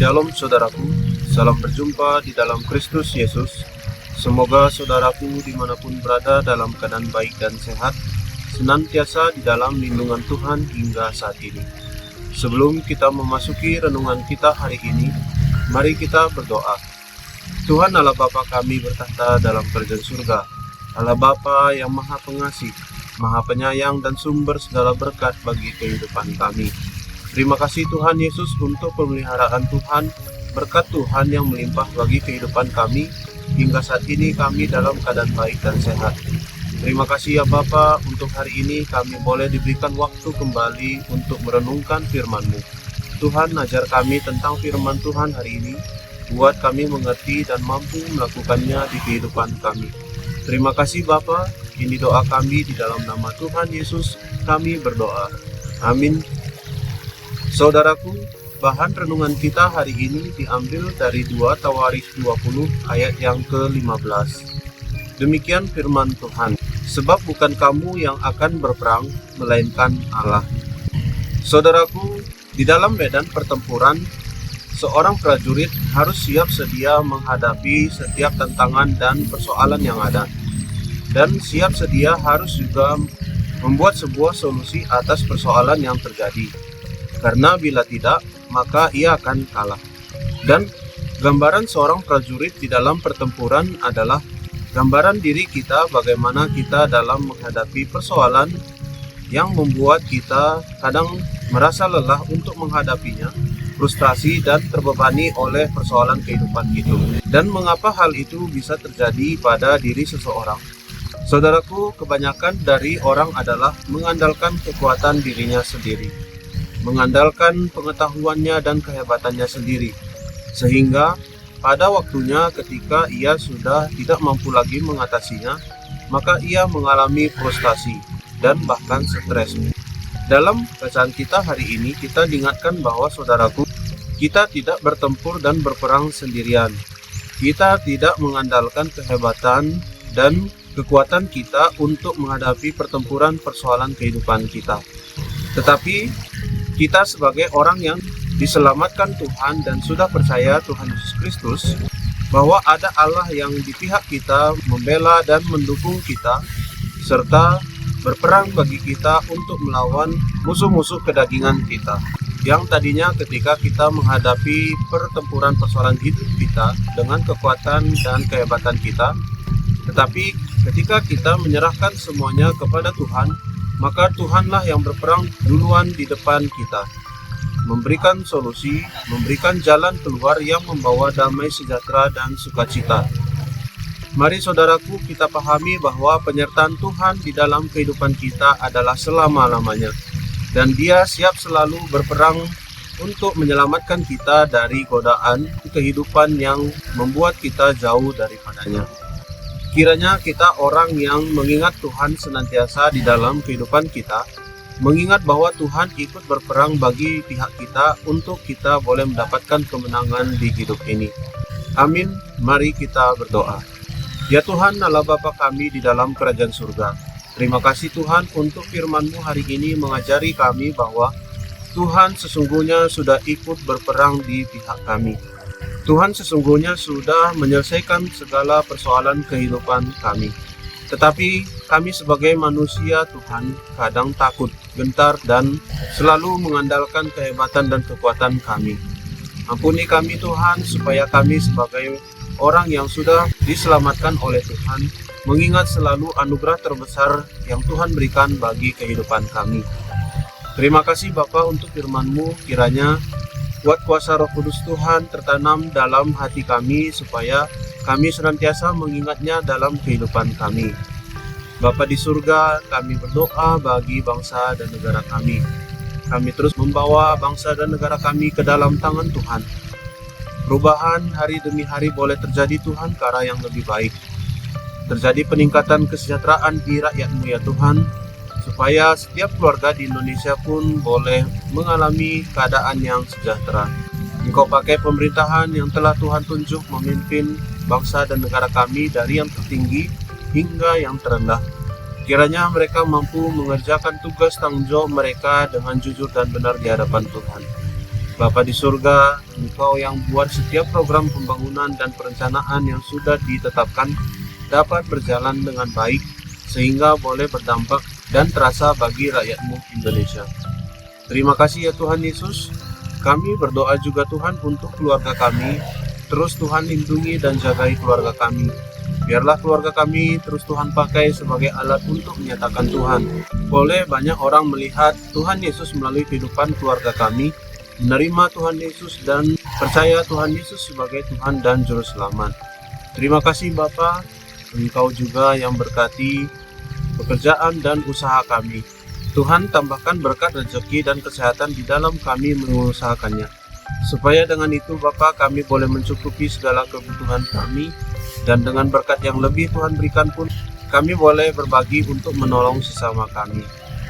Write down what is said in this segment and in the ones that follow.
Shalom saudaraku, salam berjumpa di dalam Kristus Yesus. Semoga saudaraku dimanapun berada dalam keadaan baik dan sehat, senantiasa di dalam lindungan Tuhan hingga saat ini. Sebelum kita memasuki renungan kita hari ini, mari kita berdoa. Tuhan Allah Bapa kami bertahta dalam kerajaan surga, Allah Bapa yang Maha Pengasih, Maha Penyayang dan sumber segala berkat bagi kehidupan kami. Terima kasih Tuhan Yesus untuk pemeliharaan Tuhan, berkat Tuhan yang melimpah bagi kehidupan kami, hingga saat ini kami dalam keadaan baik dan sehat. Terima kasih ya Bapa, untuk hari ini kami boleh diberikan waktu kembali untuk merenungkan firman-Mu. Tuhan ajar kami tentang firman Tuhan hari ini, buat kami mengerti dan mampu melakukannya di kehidupan kami. Terima kasih Bapa, ini doa kami di dalam nama Tuhan Yesus, kami berdoa. Amin. Saudaraku, bahan renungan kita hari ini diambil dari 2 Tawarikh 20 ayat yang ke-15. Demikian firman Tuhan, sebab bukan kamu yang akan berperang, melainkan Allah. Saudaraku, di dalam medan pertempuran, seorang prajurit harus siap sedia menghadapi setiap tantangan dan persoalan yang ada. Dan siap sedia harus juga membuat sebuah solusi atas persoalan yang terjadi. Karena bila tidak, maka ia akan kalah. Dan gambaran seorang prajurit di dalam pertempuran adalah gambaran diri kita, bagaimana kita dalam menghadapi persoalan yang membuat kita kadang merasa lelah untuk menghadapinya, frustasi dan terbebani oleh persoalan kehidupan itu. Dan mengapa hal itu bisa terjadi pada diri seseorang? Saudaraku, kebanyakan dari orang adalah mengandalkan kekuatan dirinya sendiri, mengandalkan pengetahuannya dan kehebatannya sendiri, sehingga pada waktunya ketika ia sudah tidak mampu lagi mengatasinya, maka ia mengalami frustasi dan bahkan stres. Dalam bacaan kita hari ini, kita diingatkan bahwa saudaraku, kita tidak bertempur dan berperang sendirian. Kita tidak mengandalkan kehebatan dan kekuatan kita untuk menghadapi pertempuran persoalan kehidupan kita. Tetapi kita sebagai orang yang diselamatkan Tuhan dan sudah percaya Tuhan Yesus Kristus, bahwa ada Allah yang di pihak kita, membela dan mendukung kita, serta berperang bagi kita untuk melawan musuh-musuh kedagingan kita. Yang tadinya ketika kita menghadapi pertempuran persoalan hidup kita dengan kekuatan dan kehebatan kita, tetapi ketika kita menyerahkan semuanya kepada Tuhan, maka Tuhanlah yang berperang duluan di depan kita, memberikan solusi, memberikan jalan keluar yang membawa damai sejahtera dan sukacita. Mari saudaraku, kita pahami bahwa penyertaan Tuhan di dalam kehidupan kita adalah selama-lamanya, dan Dia siap selalu berperang untuk menyelamatkan kita dari godaan kehidupan yang membuat kita jauh daripadanya. Kiranya kita orang yang mengingat Tuhan senantiasa di dalam kehidupan kita, mengingat bahwa Tuhan ikut berperang bagi pihak kita untuk kita boleh mendapatkan kemenangan di hidup ini. Amin. Mari kita berdoa. Ya Tuhan Allah Bapa kami di dalam kerajaan surga, terima kasih Tuhan untuk firman-Mu hari ini mengajari kami bahwa Tuhan sesungguhnya sudah ikut berperang di pihak kami. Tuhan sesungguhnya sudah menyelesaikan segala persoalan kehidupan kami. Tetapi kami sebagai manusia Tuhan kadang takut, gentar, dan selalu mengandalkan kehebatan dan kekuatan kami. Ampuni kami Tuhan, supaya kami sebagai orang yang sudah diselamatkan oleh Tuhan, mengingat selalu anugerah terbesar yang Tuhan berikan bagi kehidupan kami. Terima kasih Bapa untuk firman-Mu, kiranya buat kuasa Roh Kudus Tuhan tertanam dalam hati kami, supaya kami senantiasa mengingatnya dalam kehidupan kami. Bapa di surga, kami berdoa bagi bangsa dan negara kami. Kami terus membawa bangsa dan negara kami ke dalam tangan Tuhan. Perubahan hari demi hari boleh terjadi Tuhan ke arah yang lebih baik. Terjadi peningkatan kesejahteraan di rakyat-Mu ya Tuhan, supaya setiap keluarga di Indonesia pun boleh mengalami keadaan yang sejahtera. Engkau pakai pemerintahan yang telah Tuhan tunjuk memimpin bangsa dan negara kami dari yang tertinggi hingga yang terendah. Kiranya mereka mampu mengerjakan tugas tanggung jawab mereka dengan jujur dan benar di hadapan Tuhan. Bapa di surga, Engkau yang buat setiap program pembangunan dan perencanaan yang sudah ditetapkan dapat berjalan dengan baik, sehingga boleh berdampak dan terasa bagi rakyat-Mu Indonesia. Terima kasih ya Tuhan Yesus. Kami berdoa juga Tuhan untuk keluarga kami. Terus Tuhan lindungi dan jagai keluarga kami. Biarlah keluarga kami terus Tuhan pakai sebagai alat untuk menyatakan Tuhan. Boleh banyak orang melihat Tuhan Yesus melalui kehidupan keluarga kami, menerima Tuhan Yesus dan percaya Tuhan Yesus sebagai Tuhan dan Juru Selamat. Terima kasih Bapa, Engkau juga yang berkati pekerjaan dan usaha kami. Tuhan tambahkan berkat rezeki dan kesehatan di dalam kami mengusahakannya. Supaya dengan itu Bapa kami boleh mencukupi segala kebutuhan kami, dan dengan berkat yang lebih Tuhan berikan pun kami boleh berbagi untuk menolong sesama kami.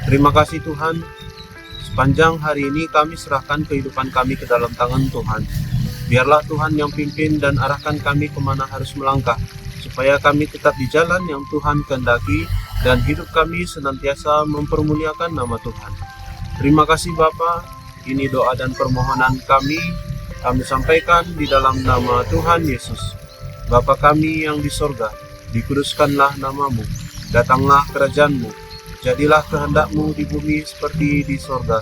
Terima kasih Tuhan. Sepanjang hari ini kami serahkan kehidupan kami ke dalam tangan Tuhan. Biarlah Tuhan yang pimpin dan arahkan kami kemana harus melangkah, supaya kami tetap di jalan yang Tuhan kehendaki dan hidup kami senantiasa mempermuliakan nama Tuhan. Terima kasih Bapa. Ini doa dan permohonan kami sampaikan di dalam nama Tuhan Yesus. Bapa kami yang di sorga, dikuduskanlah namamu, datanglah kerajaan-Mu, jadilah kehendak-Mu di bumi seperti di sorga.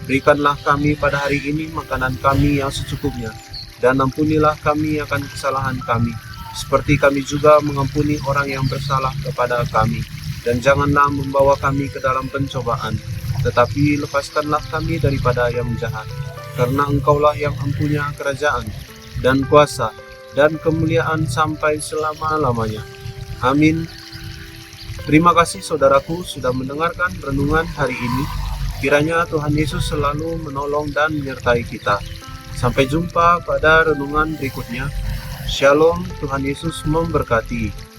Berikanlah kami pada hari ini makanan kami yang secukupnya, dan ampunilah kami akan kesalahan kami, seperti kami juga mengampuni orang yang bersalah kepada kami. Dan janganlah membawa kami ke dalam pencobaan, tetapi lepaskanlah kami daripada yang jahat. Karena Engkaulah yang mempunyai kerajaan, dan kuasa, dan kemuliaan sampai selama-lamanya. Amin. Terima kasih saudaraku sudah mendengarkan renungan hari ini. Kiranya Tuhan Yesus selalu menolong dan menyertai kita. Sampai jumpa pada renungan berikutnya. Shalom, Tuhan Yesus memberkati.